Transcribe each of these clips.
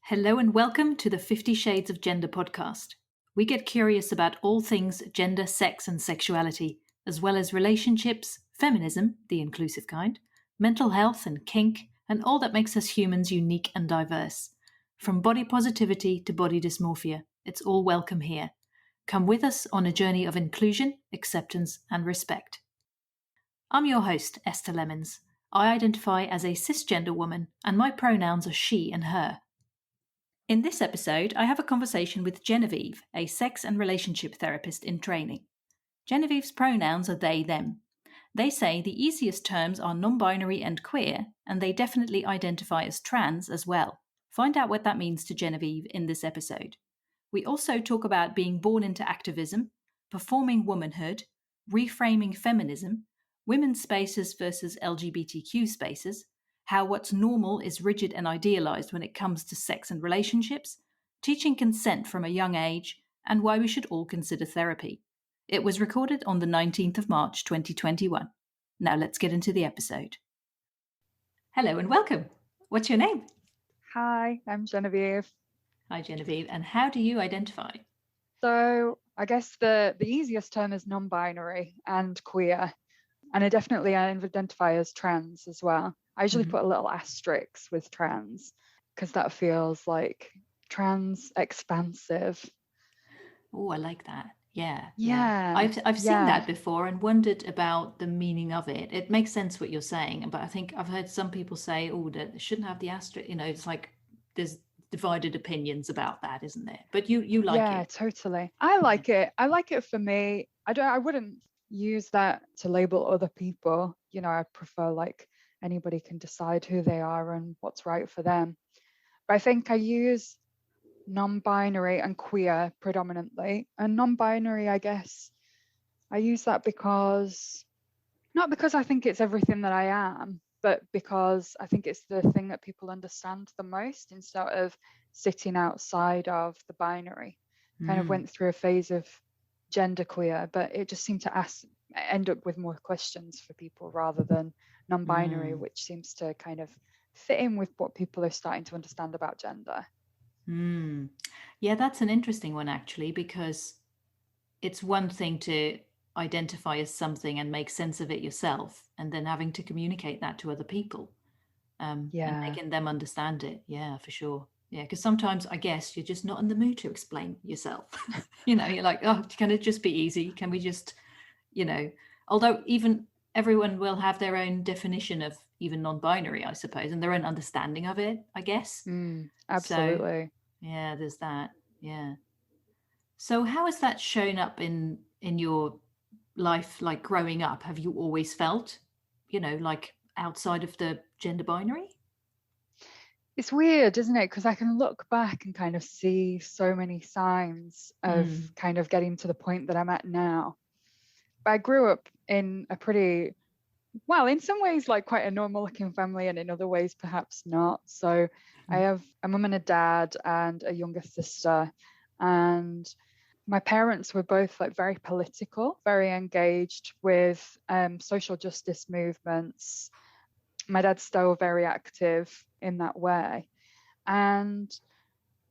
Hello and welcome to the 50 Shades of Gender podcast. We get curious about all things gender, sex, and sexuality, as well as relationships, feminism, the inclusive kind, mental health and kink, and all that makes us humans unique and diverse. From body positivity to body dysmorphia, it's all welcome here. Come with us on a journey of inclusion, acceptance, and respect. I'm your host, Esther Lemons. I identify as a cisgender woman, and my pronouns are she and her. In this episode, I have a conversation with Genevieve, a sex and relationship therapist in training. Genevieve's pronouns are they, them. They say the easiest terms are non-binary and queer, and they definitely identify as trans as well. Find out what that means to Genevieve in this episode. We also talk about being born into activism, performing womanhood, reframing feminism, women's spaces versus LGBTQ spaces, how what's normal is rigid and idealised when it comes to sex and relationships, teaching consent from a young age, and why we should all consider therapy. It was recorded on the 19th of March 2021. Now let's get into the episode. Hello and welcome. What's your name? Hi, I'm Genevieve. Hi Genevieve, and how do you identify? So I guess the easiest term is non-binary and queer, and I definitely identify as trans as well. I usually put a little asterisk with trans because that feels like trans expansive. Oh, I like that. Yeah. I've seen Yeah. that before and wondered about the meaning of it. It makes sense what you're saying, but I think I've heard some people say, oh, that they shouldn't have the asterisk. You know, it's like there's divided opinions about that, isn't there? But you like Yeah, it. totally. I like it. I like it for me. I wouldn't use that to label other people. You know, I prefer like anybody can decide who they are and what's right for them. But I think I use non-binary and queer predominantly. And non-binary, I guess, I use that because not because I think it's everything that I am, but because I think it's the thing that people understand the most instead of sitting outside of the binary. Kind of went through a phase of genderqueer, but it just seemed to end up with more questions for people rather than non-binary, which seems to kind of fit in with what people are starting to understand about gender. Yeah, that's an interesting one actually, because it's one thing to identify as something and make sense of it yourself, and then having to communicate that to other people. And making them understand it. Yeah, for sure. Yeah, because sometimes I guess you're just not in the mood to explain yourself. You're like, oh, can it just be easy? Can we just, although even everyone will have their own definition of even non-binary, I suppose, and their own understanding of it, I guess. Absolutely. So, yeah, there's that. Yeah. So how has that shown up in your life, like growing up? Have you always felt, like outside of the gender binary? It's weird, isn't it? Because I can look back and kind of see so many signs of kind of getting to the point that I'm at now. But I grew up in a pretty, well, in some ways, like quite a normal looking family, and in other ways, perhaps not. So I have a mum and a dad and a younger sister. And my parents were both like very political, very engaged with social justice movements. My dad's still very active in that way. And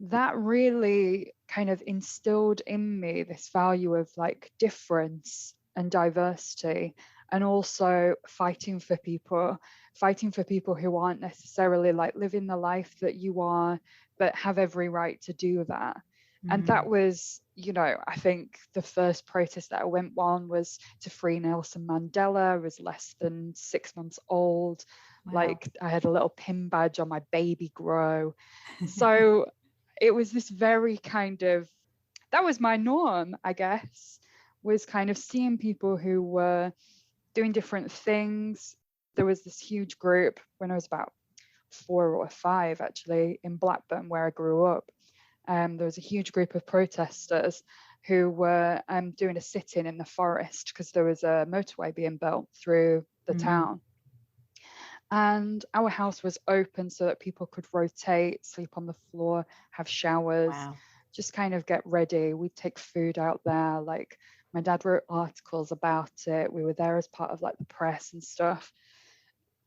that really kind of instilled in me this value of like difference and diversity, and also fighting for people who aren't necessarily like living the life that you are, but have every right to do that. And that was, I think the first protest that I went on was to free Nelson Mandela. I was less than 6 months old. Wow. Like I had a little pin badge on my baby grow. So it was this very kind of, that was my norm, I guess, was kind of seeing people who were doing different things. There was this huge group when I was about 4 or 5, actually, in Blackburn, where I grew up. There was a huge group of protesters who were doing a sit-in in the forest because there was a motorway being built through the town. And our house was open so that people could rotate, sleep on the floor, have showers, just kind of get ready. We'd take food out there. Like my dad wrote articles about it. We were there as part of like the press and stuff.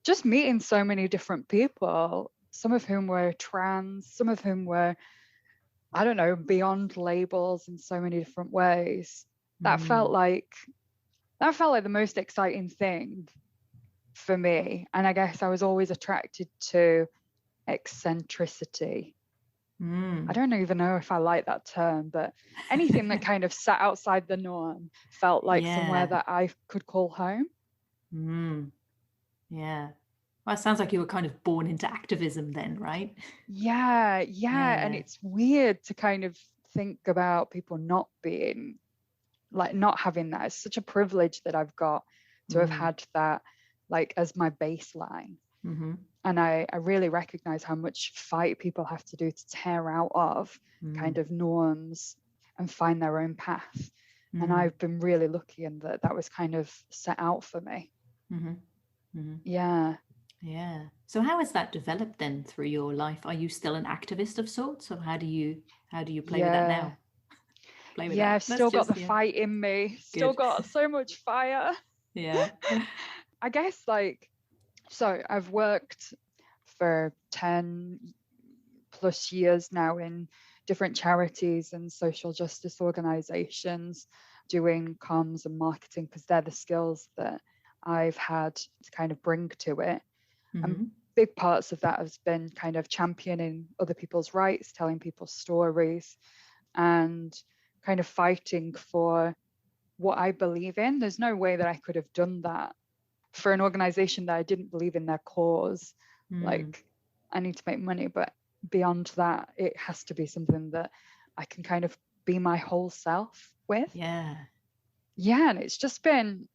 Just meeting so many different people some of whom were trans, some of whom were, I don't know, beyond labels in so many different ways. That felt like the most exciting thing for me. And I guess I was always attracted to eccentricity. I don't even know if I like that term, but anything that kind of sat outside the norm felt like somewhere that I could call home. Yeah. Well, it sounds like you were kind of born into activism then, right? Yeah. And it's weird to kind of think about people not being, like, not having that. It's such a privilege that I've got to have had that, like, as my baseline. And I really recognize how much fight people have to do to tear out of kind of norms and find their own path. And I've been really lucky in that was kind of set out for me. Yeah. So how has that developed then through your life? Are you still an activist of sorts, or how do you play with that now? I've still got the fight in me. Still got so much fire. Yeah. I guess, like, so I've worked for 10 plus years now in different charities and social justice organizations, doing comms and marketing, because they're the skills that I've had to kind of bring to it. And big parts of that has been kind of championing other people's rights, telling people's stories, and kind of fighting for what I believe in. There's no way that I could have done that for an organization that I didn't believe in their cause. Like, I need to make money, but beyond that, it has to be something that I can kind of be my whole self with. And it's just been,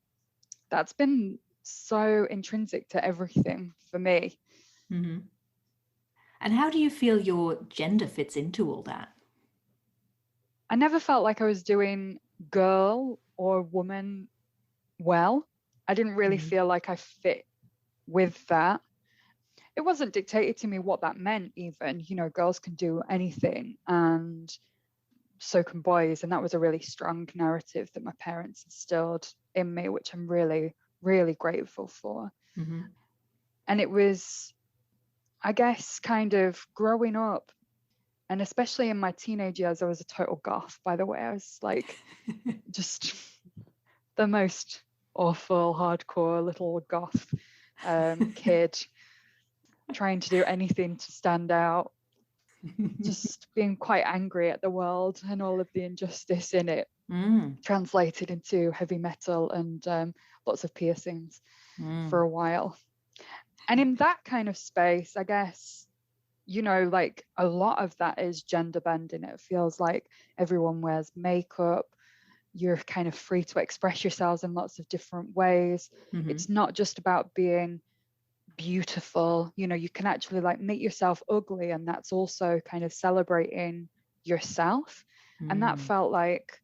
that's been so intrinsic to everything for me. And how do you feel your gender fits into all that? I never felt like I was doing girl or woman well. I didn't really feel like I fit with that. It wasn't dictated to me what that meant even. You know, girls can do anything, and so can boys. And that was a really strong narrative that my parents instilled in me, which I'm really, really grateful for. And it was, I guess, kind of growing up, and especially in my teenage years, I was a total goth, by the way. I was like just the most awful, hardcore little goth kid, trying to do anything to stand out, just being quite angry at the world and all of the injustice in it, translated into heavy metal and lots of piercings for a while. And in that kind of space, I guess, you know, like, a lot of that is gender bending. It feels like everyone wears makeup. You're kind of free to express yourselves in lots of different ways. It's not just about being beautiful. You know, you can actually, like, make yourself ugly, and that's also kind of celebrating yourself. And that felt like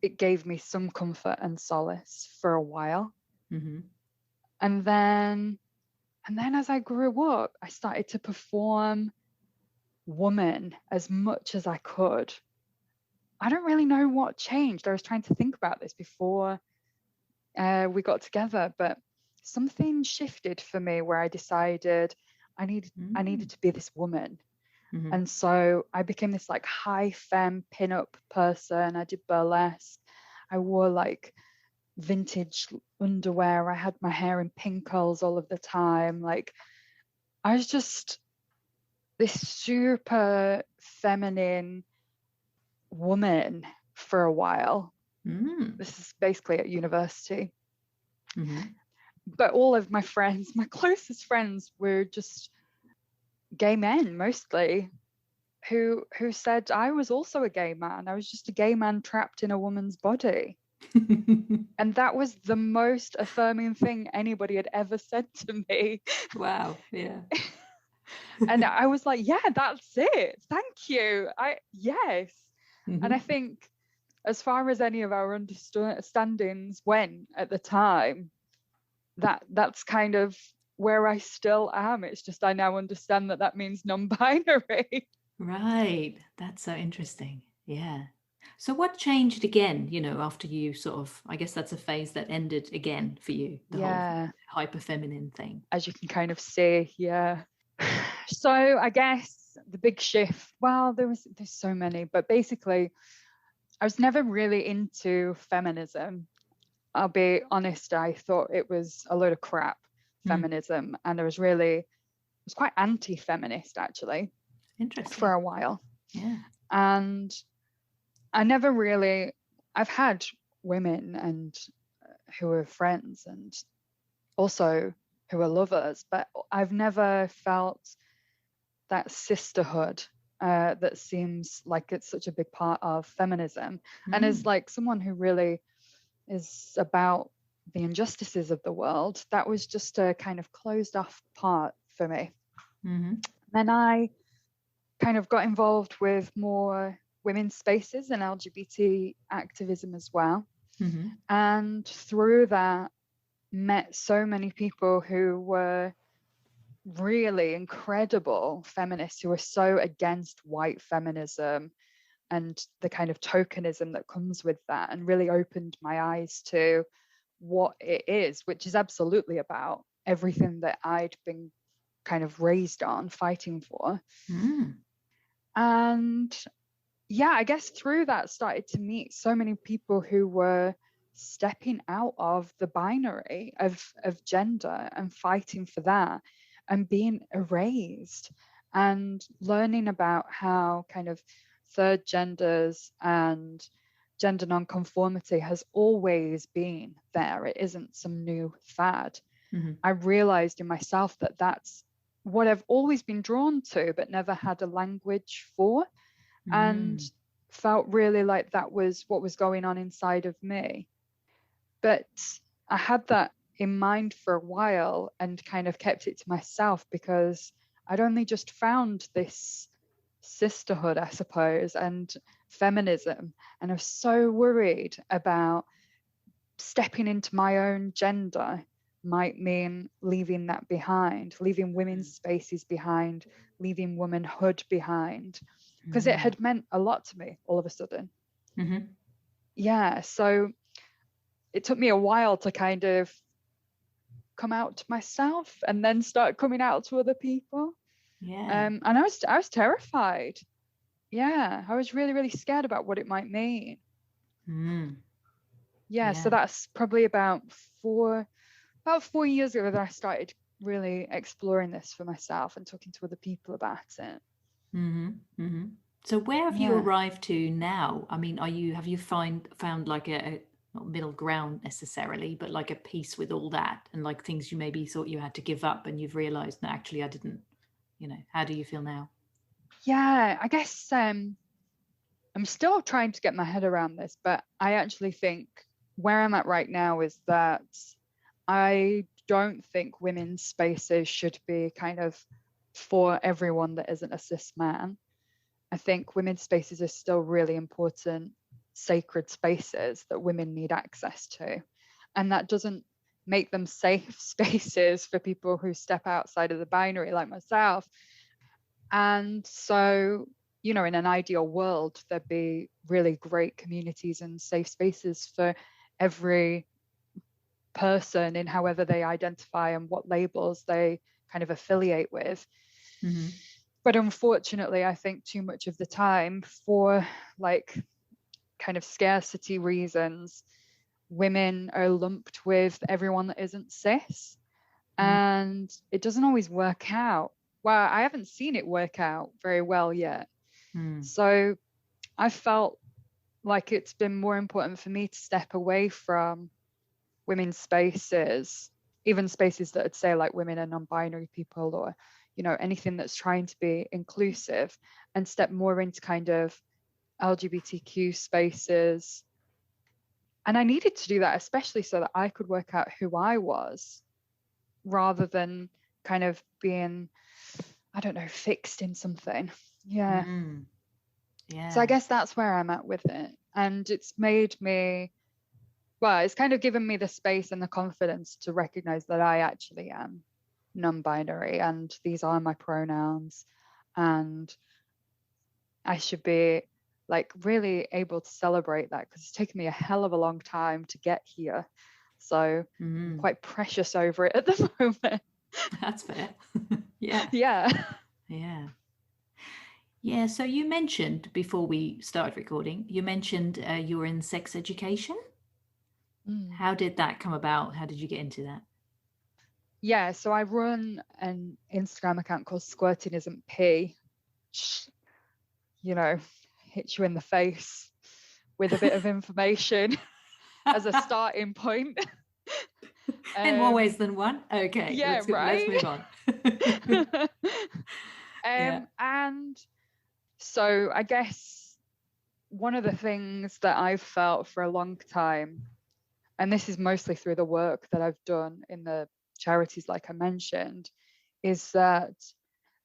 it gave me some comfort and solace for a while. And then as I grew up, I started to perform woman as much as I could. I don't really know what changed. I was trying to think about this before we got together, but something shifted for me where I decided I needed to be this woman. And so I became this, like, high femme pinup person. I did burlesque. I wore, like, vintage underwear. I had my hair in pink curls all of the time. Like, I was just this super feminine woman for a while. This is basically at university. But all of my friends, my closest friends, were just gay men mostly, who said I was also a gay man. I was just a gay man trapped in a woman's body. And that was the most affirming thing anybody had ever said to me. Wow. Yeah. And I was like, yeah, that's it. Thank you. Yes. And I think, as far as any of our understandings went at the time, that's kind of where I still am. It's just I now understand that means non-binary. Right. That's so interesting. Yeah. So what changed again, you know, after you sort of, I guess that's a phase that ended again for you, the whole hyper feminine thing. As you can kind of see, So I guess the big shift, well, there's so many, but basically I was never really into feminism. I'll be honest, I thought it was a load of crap, feminism, and I was quite anti-feminist actually Interesting. for a while. Yeah. And I've had women and who are friends and also who are lovers, but I've never felt that sisterhood that seems like it's such a big part of feminism. And as like someone who really is about the injustices of the world, that was just a kind of closed off part for me. Then I kind of got involved with more women's spaces and LGBT activism as well. And through that, met so many people who were really incredible feminists who were so against white feminism and the kind of tokenism that comes with that, and really opened my eyes to what it is, which is absolutely about everything that I'd been kind of raised on, fighting for. And yeah, I guess through that started to meet so many people who were stepping out of the binary of gender and fighting for that and being erased, and learning about how kind of third genders and gender nonconformity has always been there. It isn't some new fad. I realized in myself that that's what I've always been drawn to, but never had a language for, and felt really like that was what was going on inside of me. But I had that in mind for a while and kind of kept it to myself because I'd only just found this sisterhood, I suppose, and feminism. And I was so worried about stepping into my own gender might mean leaving that behind, leaving women's spaces behind, leaving womanhood behind, because it had meant a lot to me all of a sudden. Yeah, so it took me a while to kind of come out to myself and then start coming out to other people. And I was terrified. Yeah, I was really, really scared about what it might mean. So that's probably about 4 years ago that I started really exploring this for myself and talking to other people about it. So where have you arrived to now? I mean, have you found like a not middle ground necessarily, but like a peace with all that, and like things you maybe thought you had to give up and you've realized, no, actually I didn't, how do you feel now? Yeah, I guess I'm still trying to get my head around this, but I actually think where I'm at right now is that I don't think women's spaces should be kind of for everyone that isn't a cis man. I think women's spaces are still really important, sacred spaces that women need access to. And that doesn't make them safe spaces for people who step outside of the binary like myself. And so, in an ideal world, there'd be really great communities and safe spaces for every person in however they identify and what labels they kind of affiliate with. But unfortunately, I think too much of the time, for like kind of scarcity reasons, women are lumped with everyone that isn't cis, and it doesn't always work out. Well, I haven't seen it work out very well yet. So I felt like it's been more important for me to step away from women's spaces, even spaces that would say like women and non-binary people, or anything that's trying to be inclusive, and step more into kind of LGBTQ spaces. And I needed to do that, especially so that I could work out who I was, rather than kind of being, I don't know, fixed in something. Yeah. So I guess that's where I'm at with it. And it's made me, it's kind of given me the space and the confidence to recognize that I actually am non-binary and these are my pronouns, and I should be like really able to celebrate that, because it's taken me a hell of a long time to get here. So I'm quite precious over it at the moment. That's fair. Yeah. Yeah. Yeah. Yeah. So you mentioned before we started recording, you mentioned you're in sex education. Mm. How did that come about? How did you get into that? Yeah, so I run an Instagram account called squirtingisntpee, which, you know, hits you in the face with a bit of information as a starting point. In more ways than one. Okay, Yeah, let's right. move on. Yeah. And so I guess one of the things that I've felt for a long time, and this is mostly through the work that I've done in the charities, like I mentioned, is that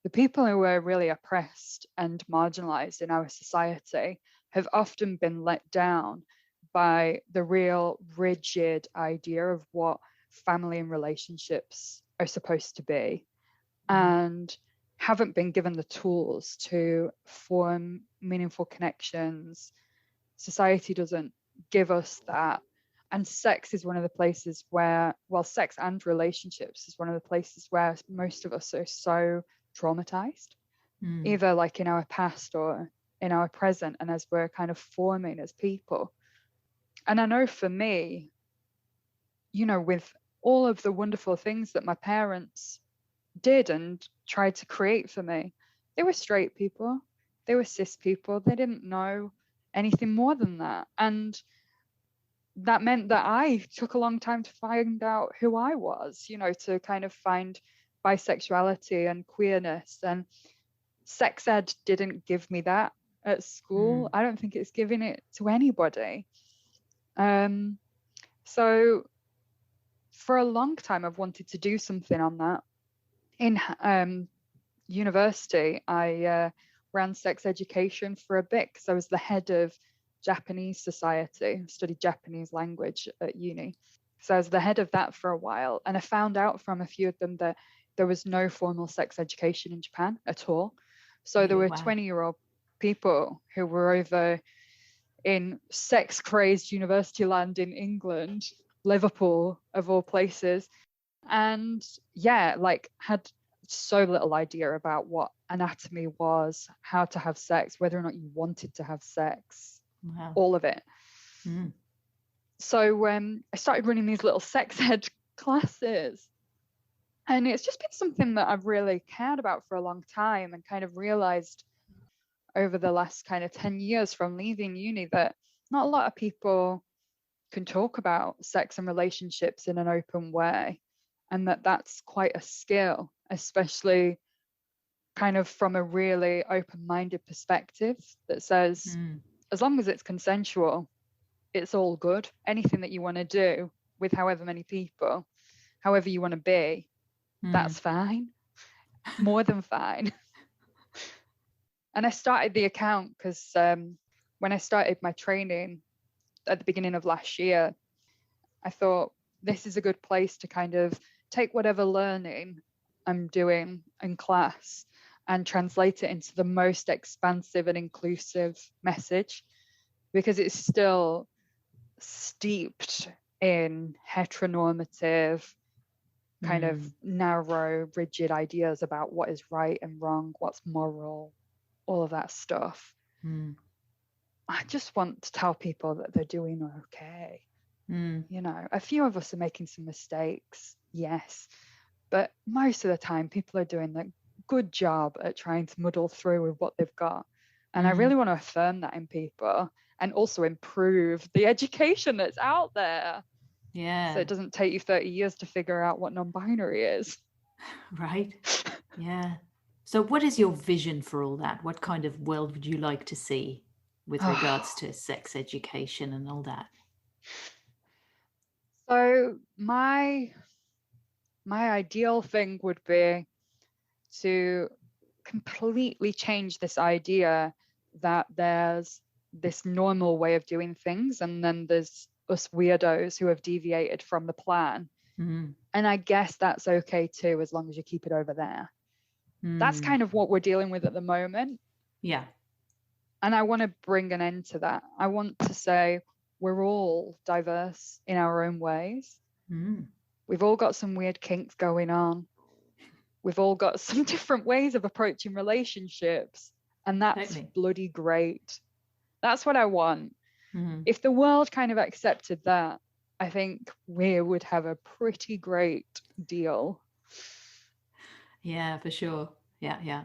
the people who are really oppressed and marginalized in our society have often been let down by the real rigid idea of what family and relationships are supposed to be, and haven't been given the tools to form meaningful connections. Society doesn't give us that. And sex is one of the places where, well, sex and relationships is one of the places where most of us are so traumatized, Mm. either like in our past or in our present, and as we're kind of forming as people. And I know for me, with all of the wonderful things that my parents did and tried to create for me, they were straight people, they were cis people, they didn't know anything more than that. And that meant that I took a long time to find out who I was, to kind of find bisexuality and queerness. And sex ed didn't give me that at school. Mm. I don't think it's giving it to anybody. So for a long time, I've wanted to do something on that. In university, I ran sex education for a bit because I was the head of Japanese society. I studied Japanese language at uni. So I was the head of that for a while. And I found out from a few of them that there was no formal sex education in Japan at all. So there Really? were Wow. 20-year-old people who were over in sex crazed university land in England, Liverpool, of all places. And yeah, like had so little idea about what anatomy was, how to have sex, whether or not you wanted to have sex, Wow. all of it. Mm. So I started running these little sex ed classes. And it's just been something that I've really cared about for a long time, and kind of realized over the last kind of 10 years from leaving uni that not a lot of people can talk about sex and relationships in an open way, and that's quite a skill, especially kind of from a really open-minded perspective that says, Mm. as long as it's consensual, it's all good. Anything that you want to do with however many people, however you want to be, Mm. that's fine, more than fine. And I started the account because when I started my training at the beginning of last year, I thought this is a good place to kind of take whatever learning I'm doing in class and translate it into the most expansive and inclusive message, because it's still steeped in heteronormative, kind of narrow, rigid ideas about what is right and wrong, what's moral, all of that stuff. Mm. I just want to tell people that they're doing okay. Mm. A few of us are making some mistakes, yes, but most of the time people are doing a good job at trying to muddle through with what they've got. And I Mm. really want to affirm that in people, and also improve the education that's out there, so Yeah. it doesn't take you 30 years to figure out what non-binary is. Right. Yeah. So, what is your vision for all that? What kind of world would you like to see with regards to sex education and all that? So my ideal thing would be to completely change this idea that there's this normal way of doing things, and then there's us weirdos who have deviated from the plan. Mm. And I guess that's okay too, as long as you keep it over there. That's Mm. kind of what we're dealing with at the moment. Yeah. And I want to bring an end to that. I want to say we're all diverse in our own ways. Mm. We've all got some weird kinks going on. we've all got some different ways of approaching relationships, and that's Totally. bloody great. That's what I want. Mm-hmm. If the world kind of accepted that, I think we would have a pretty great deal. Yeah, for sure. Yeah, yeah.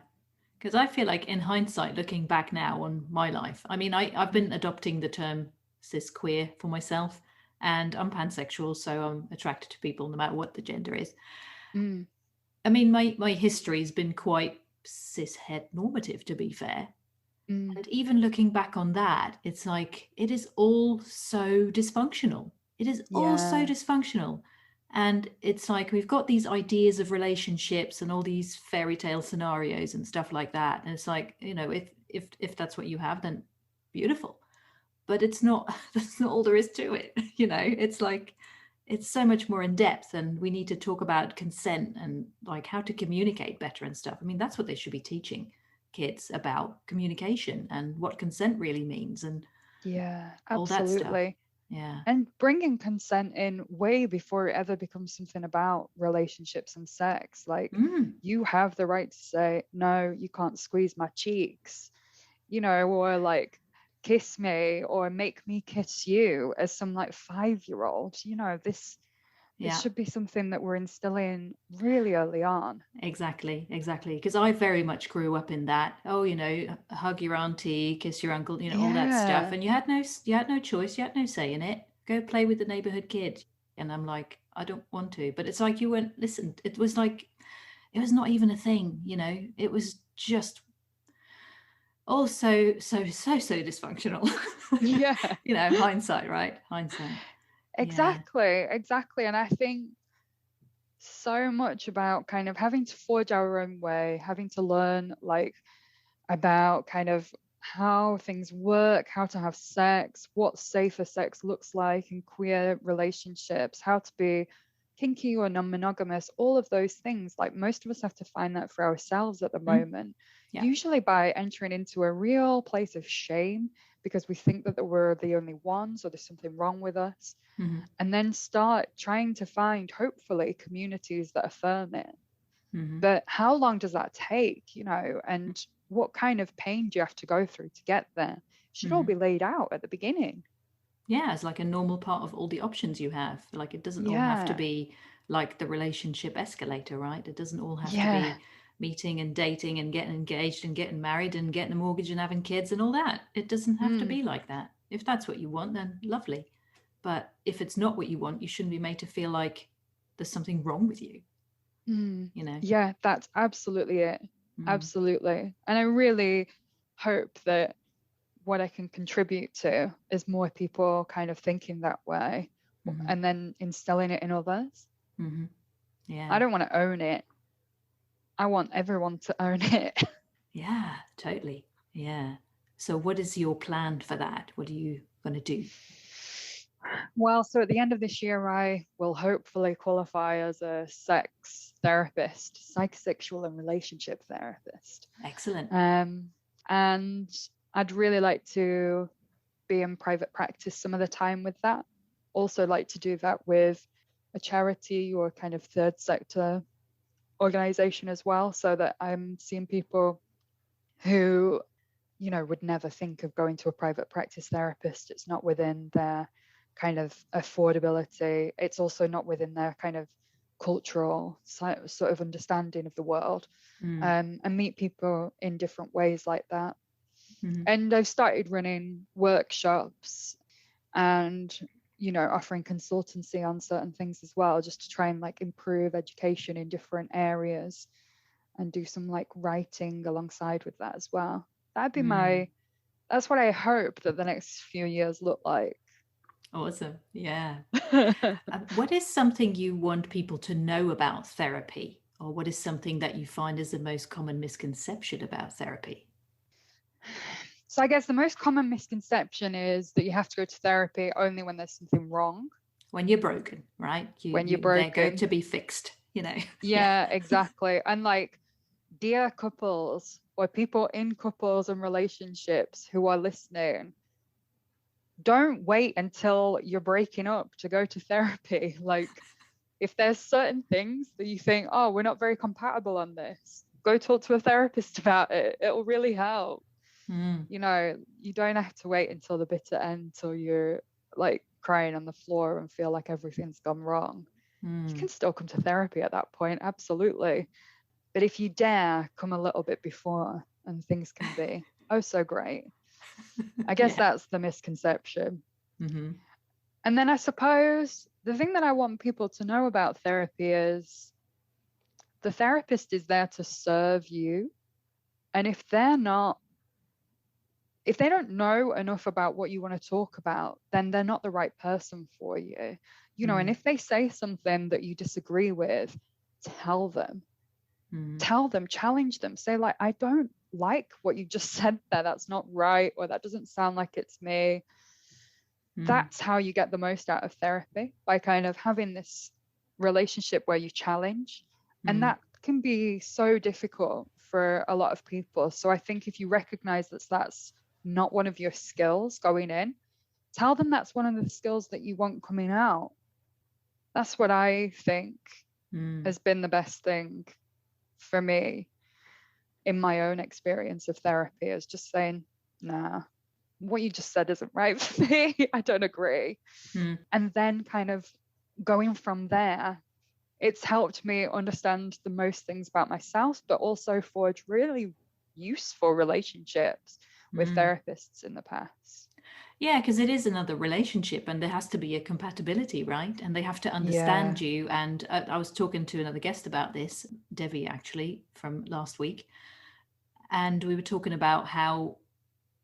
Because I feel like in hindsight, looking back now on my life, I mean, I've been adopting the term cis queer for myself, and I'm pansexual, so I'm attracted to people no matter what the gender is. Mm, I mean, my history's been quite cis het normative, to be fair. mm, And even looking back on that, it's like it is all so dysfunctional. It is all so yeah. dysfunctional. And it's like we've got these ideas of relationships and all these fairy tale scenarios and stuff like that. And it's like, you know, if that's what you have, then beautiful. But it's not that's not all there is to it. You know, it's like it's so much more in depth, and we need to talk about consent and like how to communicate better and stuff. I mean, that's what they should be teaching kids about communication and what consent really means and Yeah, all that stuff. absolutely. Yeah. And bringing consent in way before it ever becomes something about relationships and sex. Like, Mm, you have the right to say, no, you can't squeeze my cheeks, or like kiss me or make me kiss you as some like 5-year-old. This yeah, should be something that we're instilling really early on. exactly, exactly. Because I very much grew up in that. Oh, you know, hug your auntie, kiss your uncle, you know, all that stuff. Yeah. And you had no choice, you had no say in it. Go play with the neighborhood kid. And I'm like, I don't want to. But it's like you weren't listened. It was like it was not even a thing, you know. It was just also so dysfunctional. Yeah. You know, hindsight, right? Hindsight. Yeah. Exactly. And I think so much about kind of having to forge our own way, having to learn like about kind of how things work, how to have sex, what safer sex looks like in queer relationships, how to be kinky or non-monogamous, all of those things. Like, most of us have to find that for ourselves at the Mm, moment, yeah. usually by entering into a real place of shame because we think that we're the only ones or there's something wrong with us, Hmm. and then start trying to find, hopefully, communities that affirm it. Hmm. But how long does that take, and what kind of pain do you have to go through to get there? It should all Hmm. be laid out at the beginning. Yeah, it's like a normal part of all the options you have. Like it doesn't all have to Yeah. be like the relationship escalator, right? It doesn't all have to Yeah. be meeting and dating and getting engaged and getting married and getting a mortgage and having kids and all that. It doesn't have to Mm, be like that. If that's what you want, then lovely. But if it's not what you want, you shouldn't be made to feel like there's something wrong with you, mm. you know? Yeah, that's absolutely it. Mm, Absolutely. And I really hope that what I can contribute to is more people kind of thinking that way hmm. and then instilling it in others. Hmm. I Yeah. don't want to own it. I want everyone to own it. Yeah, totally. Yeah. So what is your plan for that? What are you going to do? Well, so at the end of this year, I will hopefully qualify as a sex therapist, psychosexual and relationship therapist. Excellent. And I'd really like to be in private practice some of the time with that. Also, like to do that with a charity or kind of third sector organization as well, so that I'm seeing people who, would never think of going to a private practice therapist. It's not within their kind of affordability. It's also not within their kind of cultural sort of understanding of the world, Mm. and meet people in different ways like that. Hmm. And I've started running workshops and, offering consultancy on certain things as well, just to try and like improve education in different areas and do some like writing alongside with that as well. That'd be Mm. that's what I hope that the next few years look like. Awesome. Yeah. What is something you want people to know about therapy? Or what is something that you find is the most common misconception about therapy? So I guess the most common misconception is that you have to go to therapy only when there's something wrong, When you're broken, right? when you're They're going broken. to be fixed, you know. Yeah. Yeah, exactly. And like, dear couples or people in couples and relationships who are listening, don't wait until you're breaking up to go to therapy. Like, if there's certain things that you think, oh, we're not very compatible on this, go talk to a therapist about it. It'll really help. You know, you don't have to wait until the bitter end till you're like crying on the floor and feel like everything's gone wrong. You can still come to therapy at that point, absolutely. But if you dare come a little bit before, and things can be oh so great. I guess that's the misconception. And then I suppose the thing that I want people to know about therapy is the therapist is there to serve you. And if they don't know enough about what you want to talk about, then they're not the right person for you. You know, and if they say something that you disagree with, tell them, challenge them, say like, I don't like what you just said there. That's not right. Or that doesn't sound like it's me. That's how you get the most out of therapy, by kind of having this relationship where you challenge. And that can be so difficult for a lot of people. So I think if you recognize that that's not one of your skills going in, tell them that's one of the skills that you want coming out. That's what I think has been the best thing for me in my own experience of therapy, is just saying, nah, what you just said isn't right for me. I don't agree. And then kind of going from there, it's helped me understand the most things about myself, but also forge really useful relationships with therapists in the past. Yeah, because it is another relationship and there has to be a compatibility, right? And they have to understand you. And I was talking to another guest about this, Devi, actually, from last week. And we were talking about how,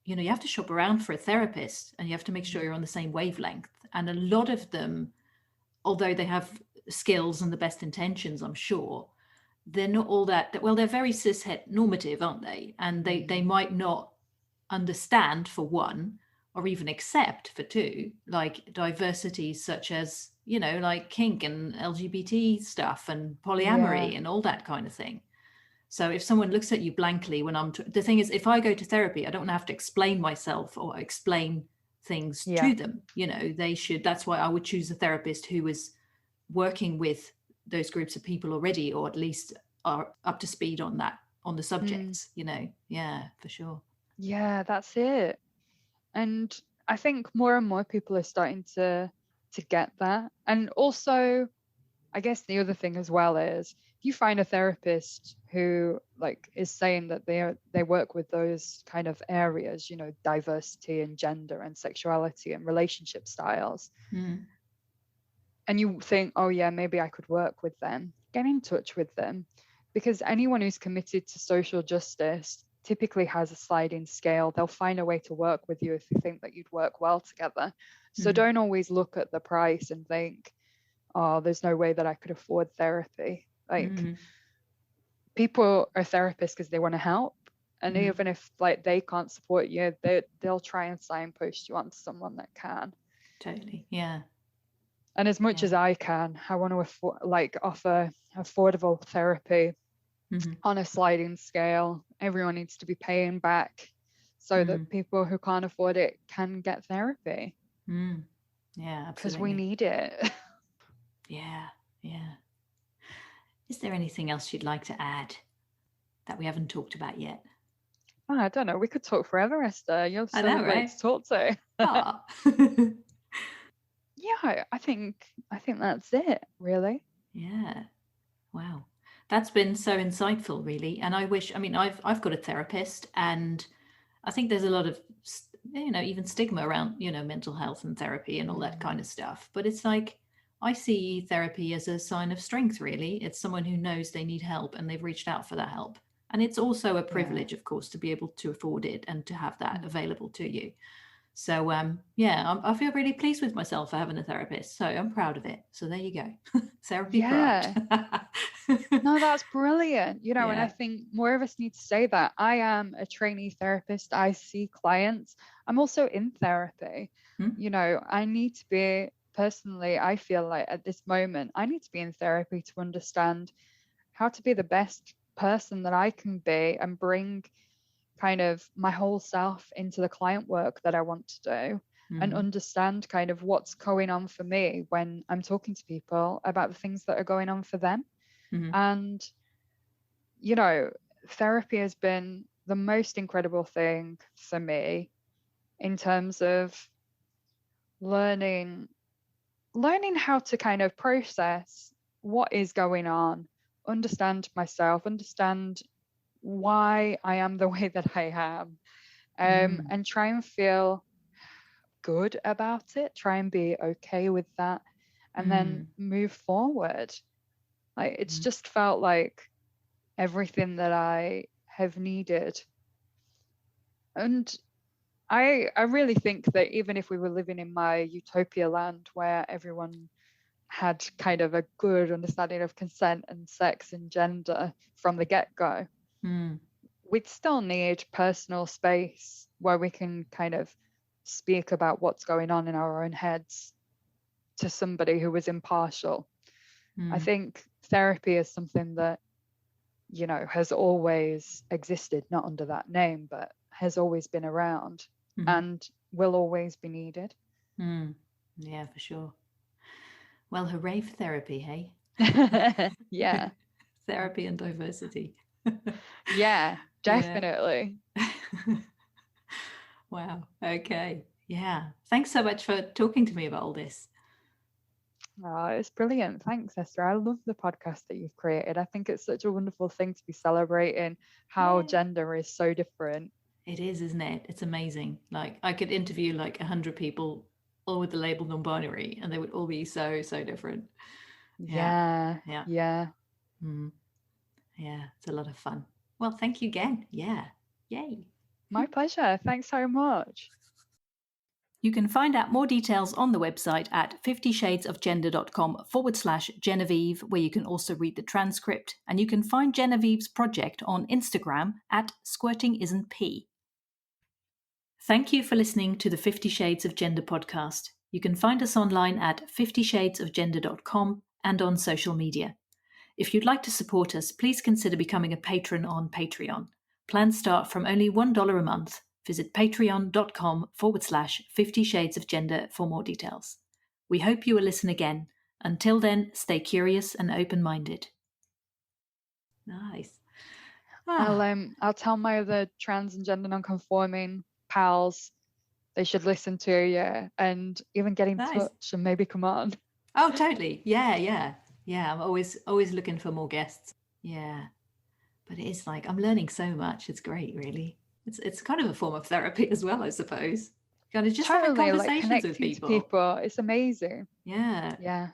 you know, you have to shop around for a therapist and you have to make sure you're on the same wavelength. And a lot of them, although they have skills and the best intentions, I'm sure, they're not all that, well, they're very cishet normative, aren't they? And they might not understand, for one, or even accept, for two, like diversities such as, you know, like kink and LGBT stuff and polyamory and all that kind of thing. So if someone looks at you blankly when the thing is, if I go to therapy, I don't have to explain myself or explain things to them. You know, they should, that's why I would choose a therapist who is working with those groups of people already, or at least are up to speed on that, on the subjects, you know. Yeah, for sure. Yeah, that's it. And I think more and more people are starting to get that. And also, I guess the other thing as well is, if you find a therapist who like is saying that they work with those kind of areas, you know, diversity and gender and sexuality and relationship styles, and you think, oh yeah, maybe I could work with them, get in touch with them, because anyone who's committed to social justice typically has a sliding scale. They'll find a way to work with you if they think that you'd work well together. So don't always look at the price and think, oh, there's no way that I could afford therapy. Like, people are therapists because they want to help. And even if like they can't support you, they'll try and signpost you onto someone that can. Totally. Yeah. And as much as I can, I want to offer affordable therapy on a sliding scale. Everyone needs to be paying back so that people who can't afford it can get therapy. Yeah, absolutely. Because we need it. Yeah. Is there anything else you'd like to add that we haven't talked about yet? Oh, I don't know. We could talk forever, Esther. You're so great to talk to. Yeah, I think that's it, really. Yeah. Wow. That's been so insightful, really. And I wish, I mean, I've got a therapist, and I think there's a lot of, you know, even stigma around, you know, mental health and therapy and all that kind of stuff. But it's like, I see therapy as a sign of strength, really. It's someone who knows they need help and they've reached out for that help. And it's also a privilege, of course, to be able to afford it and to have that available to you. So, I feel really pleased with myself for having a therapist. So I'm proud of it. So there you go. Therapy pride. No, that's brilliant. You know, and I think more of us need to say that. I am a trainee therapist. I see clients. I'm also in therapy. You know, I need to be, personally, I feel like at this moment, I need to be in therapy to understand how to be the best person that I can be and bring kind of my whole self into the client work that I want to do. and understand kind of what's going on for me when I'm talking to people about the things that are going on for them. And, you know, therapy has been the most incredible thing for me in terms of learning how to kind of process what is going on, understand myself, understand why I am the way that I am, and try and feel good about it, try and be okay with that, and then move forward. Like, it's just felt like everything that I have needed. And I really think that even if we were living in my utopia land where everyone had kind of a good understanding of consent and sex and gender from the get-go, we'd still need personal space where we can kind of speak about what's going on in our own heads to somebody who was impartial. I think therapy is something that, you know, has always existed, not under that name, but has always been around and will always be needed. Yeah, for sure. Well, hooray for therapy, hey? Yeah. Therapy and diversity. Yeah, definitely. Wow. Okay. Yeah. Thanks so much for talking to me about all this. Oh, it's brilliant. Thanks, Esther. I love the podcast that you've created. I think it's such a wonderful thing to be celebrating how gender is so different. It is, isn't it? It's amazing. Like, I could interview like 100 people all with the label non-binary and they would all be so different. Yeah. Yeah, it's a lot of fun. Well, thank you again. Yeah. Yay. My pleasure. Thanks so much. You can find out more details on the website at 50shadesofgender.com/Genevieve, where you can also read the transcript, and you can find Genevieve's project on Instagram at squirtingisntpee. Thank you for listening to the 50 Shades of Gender podcast. You can find us online at 50shadesofgender.com and on social media. If you'd like to support us, please consider becoming a patron on Patreon. Plans start from only $1 a month. Visit patreon.com/50 Shades of Gender for more details. We hope you will listen again. Until then, stay curious and open-minded. Nice. I'll tell my other trans and gender non-conforming pals they should listen to you and even get in touch and maybe come on. Oh, totally. Yeah. I'm always looking for more guests. Yeah. But it is like, I'm learning so much. It's great, really. It's kind of a form of therapy as well, I suppose. Kind of just having conversations with people. It's amazing. Yeah. Yeah.